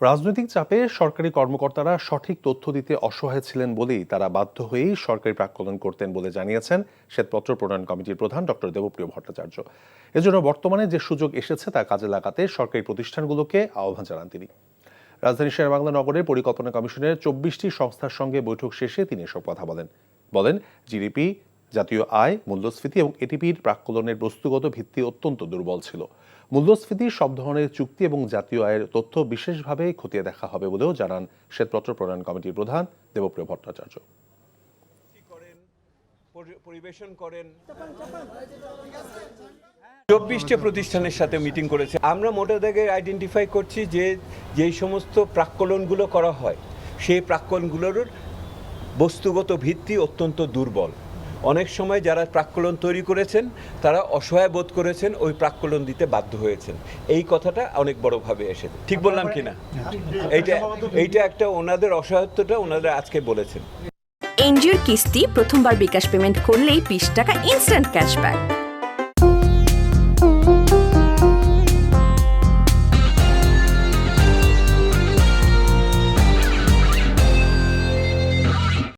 রাজনৈতিক চাপে সরকারি কর্মকর্তারা সঠিক তথ্য দিতে অসহায় ছিলেন বলেই তারা বাধ্য হয়েই সরকারি প্রাক্কলন করতেন বলে জানিয়েছেন শ্বেতপত্র প্রণয়ন কমিটির প্রধান ডক্টর দেবপ্রিয় ভট্টাচার্য। এজন্য বর্তমানে যে সুযোগ এসেছে তা কাজে লাগাতে সরকারি প্রতিষ্ঠানগুলোকে আহ্বান জানান তিনি। রাজধানী শেরেবাংলা নগরের পরিকল্পনা কমিশনের ২৪টি সংস্থার সঙ্গে বৈঠক শেষে তিনি এসব কথা বলেন জিডিপি, জাতীয় আয়, মূল্যস্ফীতি এবং এটিপির প্রাক্কলনের বস্তুগত ভিত্তি অত্যন্ত দুর্বল ছিল। মূল্যস্ফীতি, সব ধরনের চুক্তি এবং জাতীয় আয়ের তথ্য বিশেষভাবে খতিয়ে দেখা হবে বলেও জানান শ্বেতপত্র প্রণয়ন কমিটির প্রধান দেবপ্রিয় ভট্টাচার্য। পরিবেশন করেন ২৪টি প্রতিষ্ঠানের সাথে মিটিং করেছে। আমরা মোটা দাগে আইডেন্টিফাই করছি যে যেই সমস্ত প্রাক্কলনগুলো করা হয় সেই প্রাক্কলনগুলোর বস্তুগত ভিত্তি অত্যন্ত দুর্বল। অনেক সময় যারা প্রাক্কলন তৈরি করেছেন তারা অসহায় বোধ করেছেন, ওই প্রাক্কলন দিতে বাধ্য হয়েছেন। এই কথাটা অনেক বড়ভাবে এসেছে। ঠিক বললাম কিনা? এইটা একটা ওনাদের অসহায়ত্বটা ওনারা আজকে বলেছেন। এনজিওর কিস্তি প্রথমবার বিকাশ পেমেন্ট করলেই ২০ টাকা ইনস্ট্যান্ট ক্যাশব্যাক।